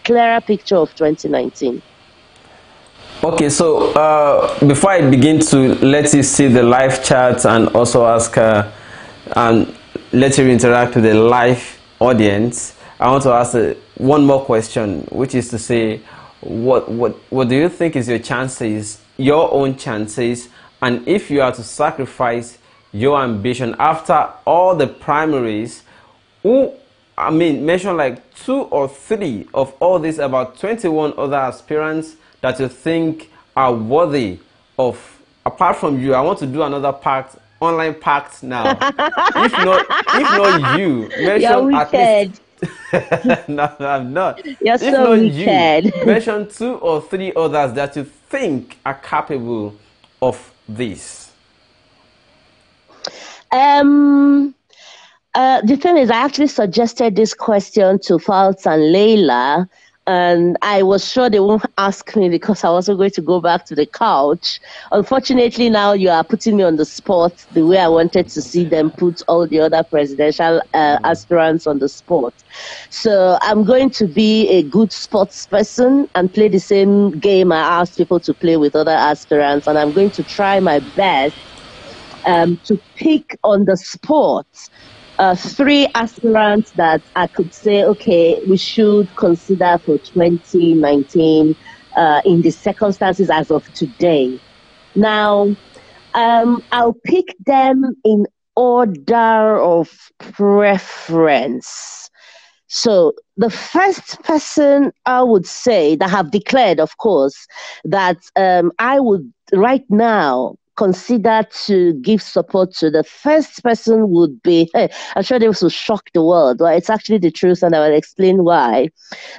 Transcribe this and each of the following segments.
clearer picture of 2019. Okay, so before I begin to let you see the live chat and also ask and let you interact with the live audience, I want to ask one more question, which is to say, what do you think is your own chances, and if you are to sacrifice your ambition after all the primaries, mention like 2 or 3 of all these about 21 other aspirants that you think are worthy of, apart from you. I want to do another pact, online pact now. if not you, mention at least no, I'm not. You're If so not wicked. you, mention 2 or 3 others that you think are capable of this. The thing is, I actually suggested this question to Falt and Layla, and I was sure they won't ask me because I was also going to go back to the couch. Unfortunately, now you are putting me on the spot the way I wanted to see them put all the other presidential aspirants on the spot. So I'm going to be a good sports person and play the same game I asked people to play with other aspirants, and I'm going to try my best to pick on the spot 3 aspirants that I could say, okay, we should consider for 2019 in the circumstances as of today. Now, I'll pick them in order of preference. So the first person I would say that have declared, of course, that I would right now consider to give support to, the first person would be, I'm sure this will shock the world, but it's actually the truth, and I will explain why.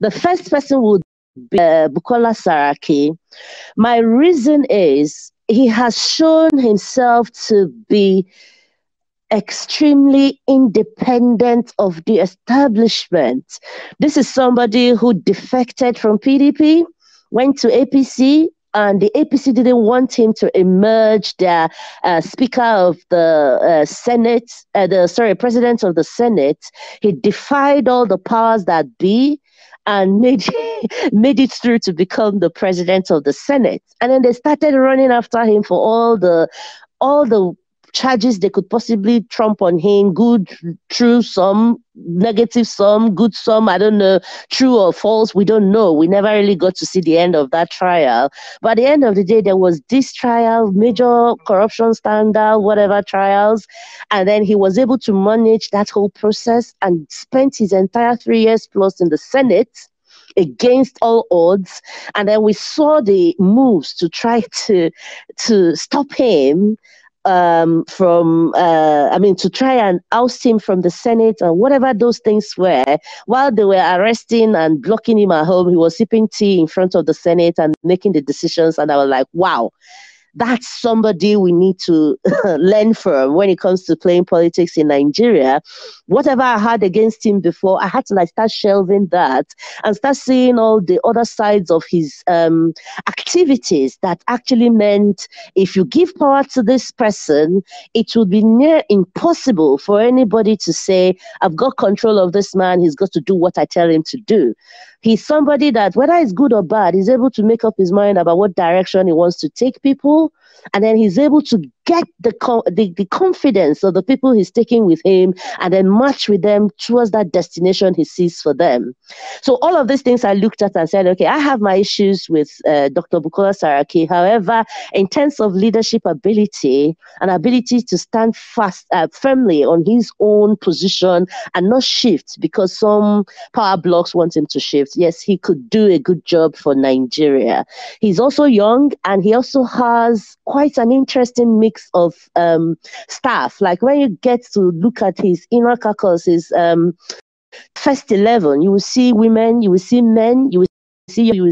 The first person would be Bukola Saraki. My reason is he has shown himself to be extremely independent of the establishment. This is somebody who defected from PDP, went to APC, and the APC didn't want him to emerge their Speaker of the Senate, President of the Senate. He defied all the powers that be and made it through to become the President of the Senate. And then they started running after him for all the charges they could possibly trump on him, good, true, some negative, some good, some, I don't know, true or false, we don't know. We never really got to see the end of that trial. But at the end of the day, there was this trial, major corruption scandal, whatever trials, and then he was able to manage that whole process and spent his entire 3 years plus in the Senate against all odds. And then we saw the moves to try to stop him to try and oust him from the Senate or whatever those things were. While they were arresting and blocking him at home, he was sipping tea in front of the Senate and making the decisions. And I was like, wow, that's somebody we need to learn from when it comes to playing politics in Nigeria. Whatever I had against him before, I had to start shelving that and start seeing all the other sides of his activities that actually meant if you give power to this person, it would be near impossible for anybody to say, I've got control of this man, he's got to do what I tell him to do. He's somebody that, whether it's good or bad, he's able to make up his mind about what direction he wants to take people. And then he's able to get the confidence of the people he's taking with him and then march with them towards that destination he sees for them. So all of these things I looked at and said, okay, I have my issues with Dr. Bukola Saraki. However, in terms of leadership ability and ability to stand firmly on his own position and not shift because some power blocks want him to shift, yes, he could do a good job for Nigeria. He's also young and he also has quite an interesting mix of staff. Like when you get to look at his inner caucus, his first 11, you will see women, you will see men, you will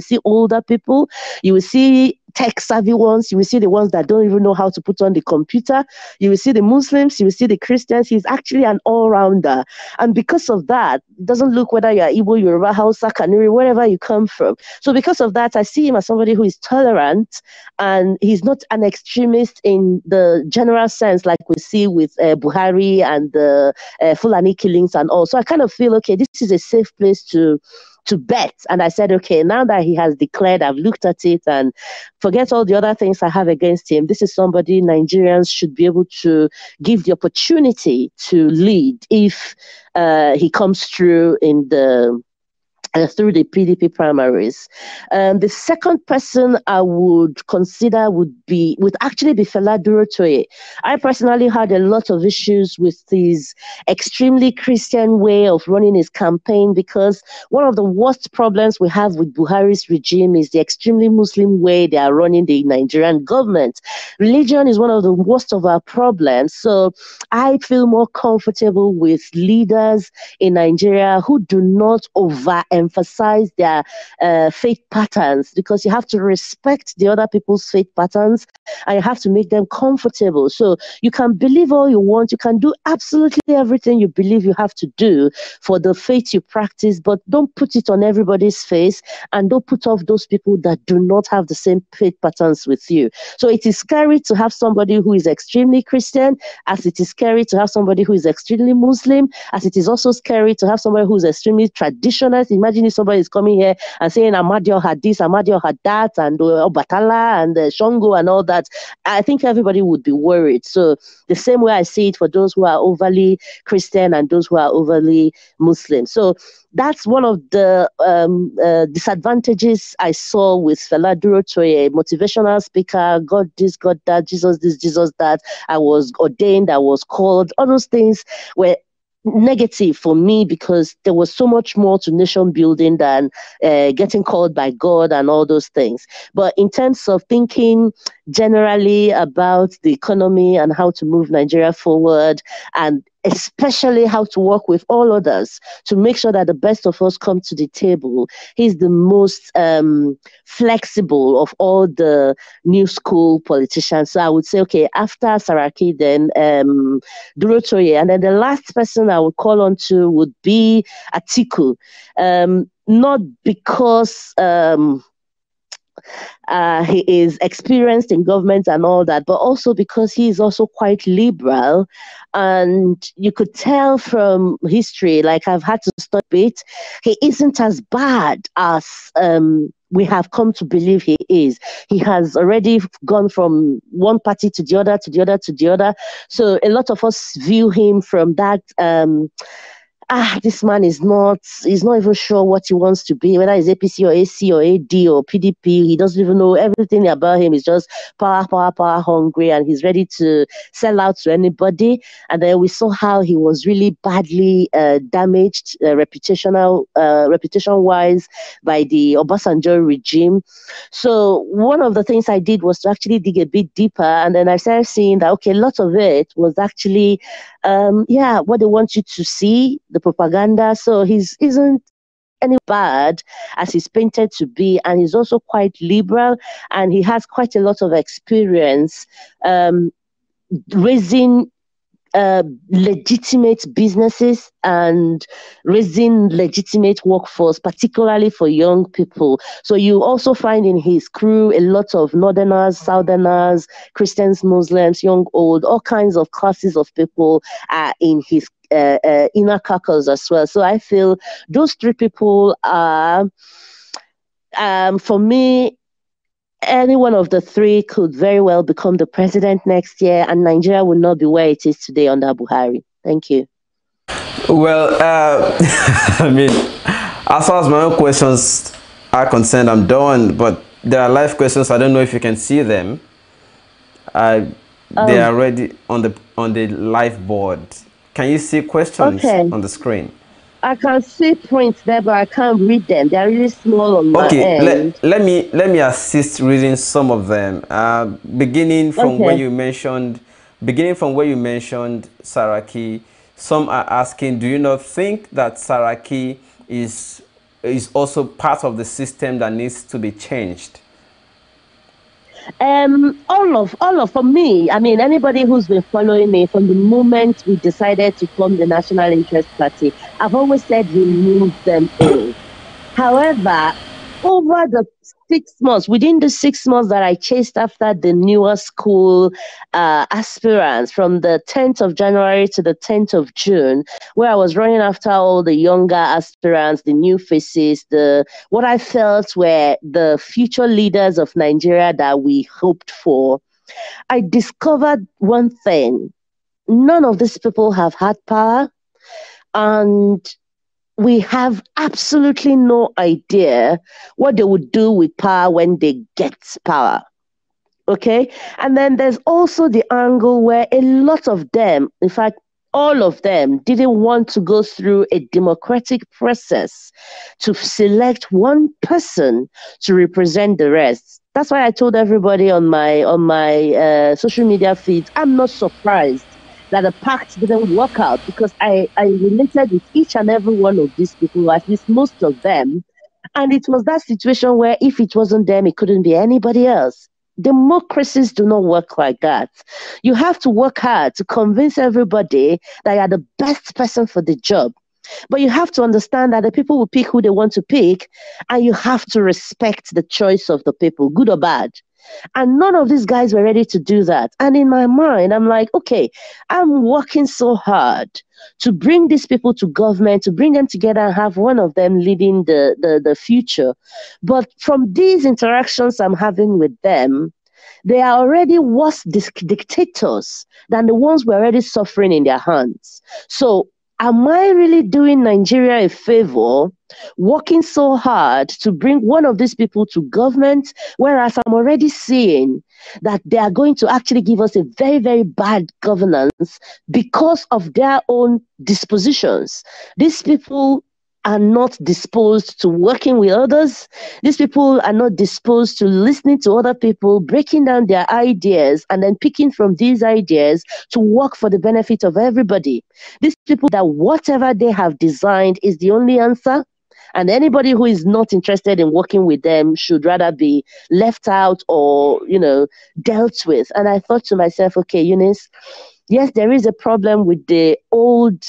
see older people, you will see tech savvy ones, you will see the ones that don't even know how to put on the computer, you will see the Muslims, you will see the Christians. He's actually an all-rounder. And because of that, it doesn't look whether you're Igbo, Yoruba, Hausa, Kanuri, wherever you come from. So because of that, I see him as somebody who is tolerant and he's not an extremist in the general sense like we see with Buhari and the Fulani killings and all. So I kind of feel, okay, this is a safe place to to bet. And I said, okay, now that he has declared, I've looked at it and forget all the other things I have against him. This is somebody Nigerians should be able to give the opportunity to lead if he comes through in the through the PDP primaries. The second person I would consider would actually be Fela Durotoye. I personally had a lot of issues with his extremely Christian way of running his campaign, because one of the worst problems we have with Buhari's regime is the extremely Muslim way they are running the Nigerian government. Religion is one of the worst of our problems. So I feel more comfortable with leaders in Nigeria who do not overemphasize their faith patterns, because you have to respect the other people's faith patterns and you have to make them comfortable. So you can believe all you want, you can do absolutely everything you believe you have to do for the faith you practice, but don't put it on everybody's face and don't put off those people that do not have the same faith patterns with you. So it is scary to have somebody who is extremely Christian, as it is scary to have somebody who is extremely Muslim, as it is also scary to have somebody who is extremely traditionalist. Imagine if somebody is coming here and saying Ahmadiyya had this, Ahmadiyya had that, and Obatala and Shongo and all that. I think everybody would be worried. So the same way I see it for those who are overly Christian and those who are overly Muslim. So that's one of the disadvantages I saw with Fela Durotoye, motivational speaker, God this, God that, Jesus this, Jesus that. I was ordained, I was called. All those things were negative for me, because there was so much more to nation building than getting called by God and all those things. But in terms of thinking generally about the economy and how to move Nigeria forward, and especially how to work with all others to make sure that the best of us come to the table, he's the most flexible of all the new school politicians. So I would say, okay, after Saraki, then Durotoye, and then the last person I would call on to would be Atiku. Not because he is experienced in government and all that, but also because he is also quite liberal. And you could tell from history, like I've had to study it, he isn't as bad as we have come to believe he is. He has already gone from one party to the other, to the other, to the other. So a lot of us view him from that this man he's not even sure what he wants to be, whether it's APC or AC or AD or PDP. He doesn't even know everything about him. He's just power hungry, and he's ready to sell out to anybody. And then we saw how he was really badly damaged reputation-wise by the Obasanjo regime. So one of the things I did was to actually dig a bit deeper, and then I started seeing that, okay, a lot of it was actually what they want you to see, the propaganda. So he isn't any bad as he's painted to be, and he's also quite liberal, and he has quite a lot of experience raising legitimate businesses and raising legitimate workforce, particularly for young people. So you also find in his crew a lot of northerners, southerners, Christians, Muslims, young, old, all kinds of classes of people are in his inner caucus as well. So I feel those three people are, for me, any one of the three could very well become the president next year, and Nigeria will not be where it is today under Buhari. Thank you. Well, I mean, as far as my own questions are concerned, I'm done, but there are live questions. I don't know if you can see them. They are already on the live board. Can you see questions on the screen? I can see points there, but I can't read them. They're really small on my end. Let me assist reading some of them. Beginning from where you mentioned Saraki, some are asking, do you not think that Saraki is also part of the system that needs to be changed? For me, I mean, anybody who's been following me from the moment we decided to form the National Interest Party, I've always said remove them all. However, over the 6 months, within the 6 months that I chased after the newer school aspirants from the 10th of January to the 10th of June, where I was running after all the younger aspirants, the new faces, the what I felt were the future leaders of Nigeria that we hoped for, I discovered one thing. None of these people have had power, and we have absolutely no idea what they would do with power when they get power. Okay. And then there's also the angle where a lot of them, in fact, all of them didn't want to go through a democratic process to select one person to represent the rest. That's why I told everybody on my social media feeds, I'm not surprised that the pact didn't work out, because I related with each and every one of these people, or at least most of them. And it was that situation where if it wasn't them, it couldn't be anybody else. Democracies do not work like that. You have to work hard to convince everybody that you're the best person for the job. But you have to understand that the people will pick who they want to pick, and you have to respect the choice of the people, good or bad. And none of these guys were ready to do that. And in my mind, I'm like, okay, I'm working so hard to bring these people to government, to bring them together and have one of them leading the future. But from these interactions I'm having with them, they are already worse dictators than the ones we're already suffering in their hands. So am I really doing Nigeria a favor working so hard to bring one of these people to government, whereas I'm already seeing that they are going to actually give us a very, very bad governance because of their own dispositions? These people are not disposed to working with others. These people are not disposed to listening to other people, breaking down their ideas, and then picking from these ideas to work for the benefit of everybody. These people that whatever they have designed is the only answer, and anybody who is not interested in working with them should rather be left out or, dealt with. And I thought to myself, okay, Eunice, yes, there is a problem with the old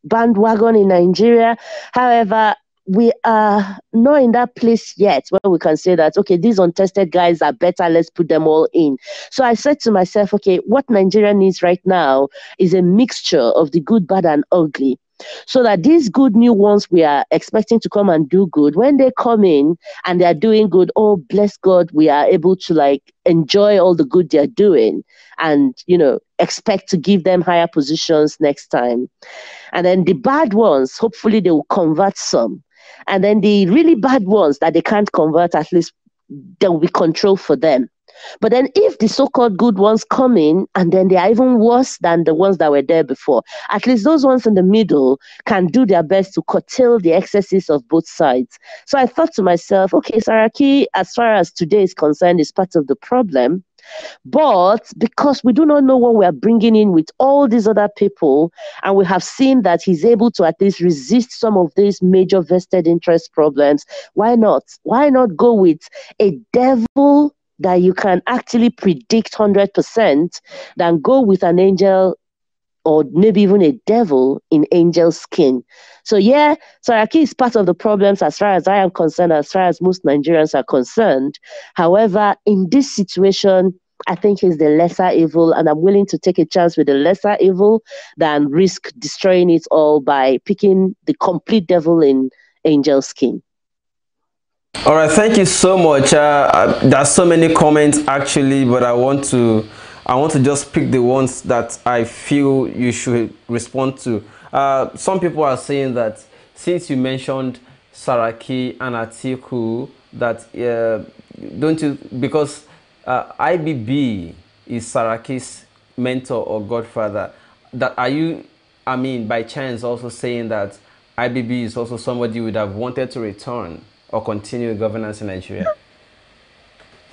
bandwagon in Nigeria. However, we are not in that place yet where we can say that, okay, these untested guys are better, let's put them all in. So I said to myself, okay, what Nigeria needs right now is a mixture of the good, bad, and ugly. So that these good new ones we are expecting to come and do good, when they come in and they are doing good, oh, bless God, we are able to enjoy all the good they're doing and, expect to give them higher positions next time. And then the bad ones, hopefully they will convert some. And then the really bad ones that they can't convert, at least there will be control for them. But then if the so-called good ones come in and then they are even worse than the ones that were there before, at least those ones in the middle can do their best to curtail the excesses of both sides. So I thought to myself, okay, Saraki, as far as today is concerned, is part of the problem. But because we do not know what we are bringing in with all these other people, and we have seen that he's able to at least resist some of these major vested interest problems, why not? Why not go with a devil that you can actually predict 100% than go with an angel or maybe even a devil in angel skin? So yeah, Saraki is part of the problems as far as I am concerned, as far as most Nigerians are concerned. However, in this situation, I think he's the lesser evil, and I'm willing to take a chance with the lesser evil than risk destroying it all by picking the complete devil in angel skin. All right, thank you so much. There's so many comments actually, but I want to just pick the ones that I feel you should respond to. Some people are saying that since you mentioned Saraki and Atiku, that don't you, because IBB is Saraki's mentor or godfather, that are you, I mean, by chance also saying that IBB is also somebody you would have wanted to return or continue governance in Nigeria?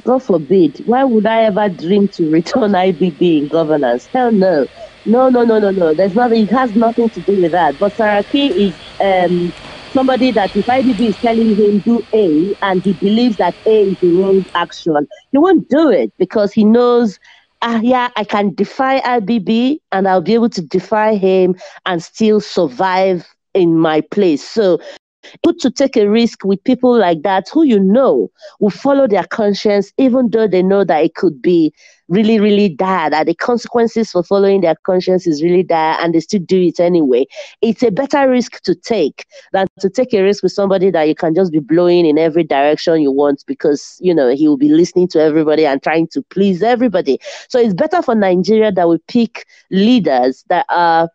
God forbid. Why would I ever dream to return IBB in governance? Hell no. No. There's nothing. It has nothing to do with that. But Saraki is somebody that if IBB is telling him do A and he believes that A is the wrong action, he won't do it because he knows, yeah, I can defy IBB and I'll be able to defy him and still survive in my place. So Good to take a risk with people like that who you know will follow their conscience, even though they know that it could be really, really dire, that the consequences for following their conscience is really dire, and they still do it anyway. It's a better risk to take than to take a risk with somebody that you can just be blowing in every direction you want, because, you know, he will be listening to everybody and trying to please everybody. So it's better for Nigeria that we pick leaders that are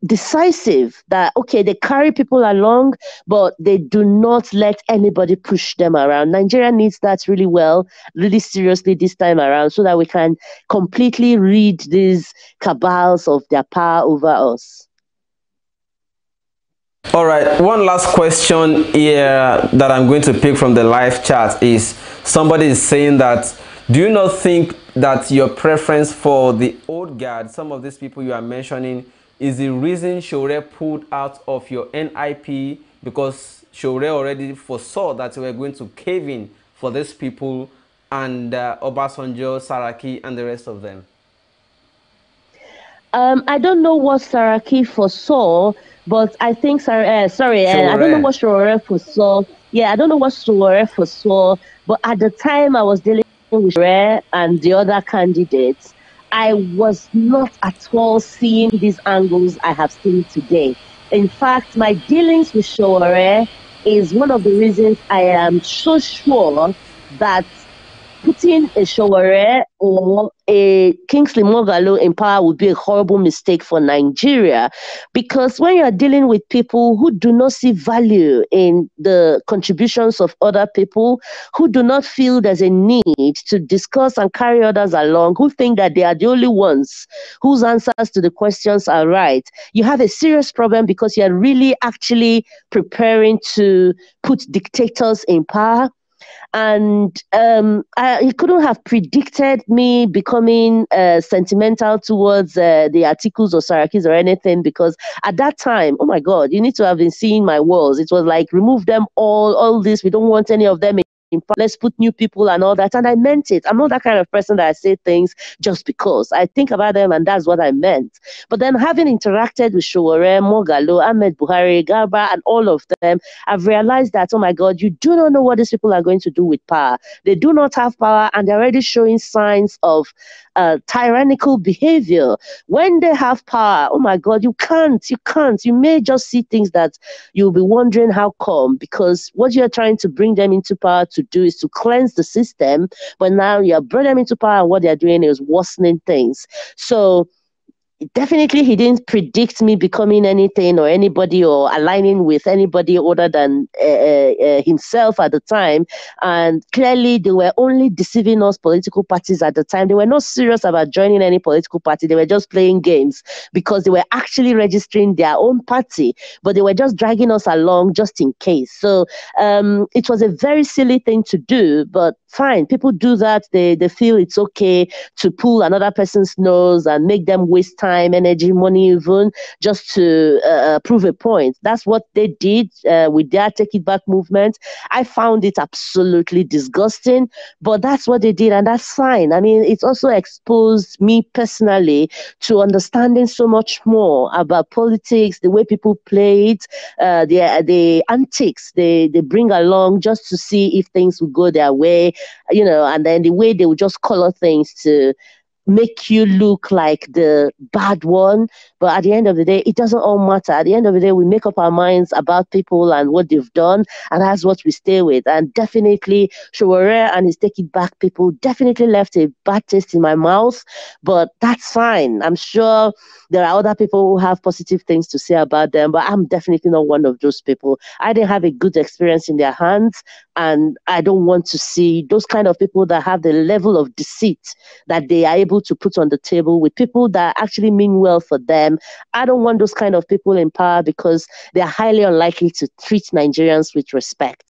decisive, that okay, they carry people along, but they do not let anybody push them around. Nigeria needs that really well, really seriously this time around, so that we can completely rid these cabals of their power over us. All right, one last question here that I'm going to pick from the live chat is, somebody is saying that, do you not think that your preference for the old guard, some of these people you are mentioning, is the reason Sowore pulled out of your NIP, because Sowore already foresaw that you were going to cave in for these people, and Obasanjo, Saraki, and the rest of them? I don't know what Saraki foresaw, but I think I don't know what Sowore foresaw. Yeah, I don't know what Sowore foresaw, but at the time I was dealing with Sowore and the other candidates, I was not at all seeing these angles I have seen today. In fact, my dealings with Sowore is one of the reasons I am so sure that putting a Sowore or a Kingsley Moghalu in power would be a horrible mistake for Nigeria, because when you're dealing with people who do not see value in the contributions of other people, who do not feel there's a need to discuss and carry others along, who think that they are the only ones whose answers to the questions are right, you have a serious problem, because you're really actually preparing to put dictators in power. And he couldn't have predicted me becoming sentimental towards the Atikus or Sarakis or anything, because at that time, oh my God, you need to have been seeing my walls. It was like, remove them all this, we don't want any of them. Let's put new people and all that. And I meant it. I'm not that kind of person that I say things just because. I think about them, and that's what I meant. But then, having interacted with Sowore, Moghalu, Ahmed Buhari, Garba, and all of them, I've realized that, oh my God, you do not know what these people are going to do with power. They do not have power, and they're already showing signs of tyrannical behavior. When they have power, oh my God, you can't. You may just see things that you'll be wondering how come, because what you're trying to bring them into power to do is to cleanse the system, but now you have brought them into power, and what they're doing is worsening things. So definitely he didn't predict me becoming anything or anybody or aligning with anybody other than himself at the time. And clearly they were only deceiving us political parties at the time. They were not serious about joining any political party. They were just playing games, because they were actually registering their own party, but they were just dragging us along just in case. So it was a very silly thing to do, but fine, people do that. They feel it's okay to pull another person's nose and make them waste time, energy, money, even just to prove a point. That's what they did with their Take It Back movement. I found it absolutely disgusting, but that's what they did, and that's fine. I mean, it's also exposed me personally to understanding so much more about politics, the way people play it, the antics they bring along just to see if things will go their way, you know, and then the way they would just color things to make you look like the bad one. But at the end of the day, it doesn't all matter. At the end of the day, we make up our minds about people and what they've done, and that's what we stay with. And definitely Sowore and his Take It Back people definitely left a bad taste in my mouth, but that's fine. I'm sure there are other people who have positive things to say about them, but I'm definitely not one of those people. I didn't have a good experience in their hands, and I don't want to see those kind of people that have the level of deceit that they are able to put on the table with people that actually mean well for them. I don't want those kind of people in power, because they are highly unlikely to treat Nigerians with respect.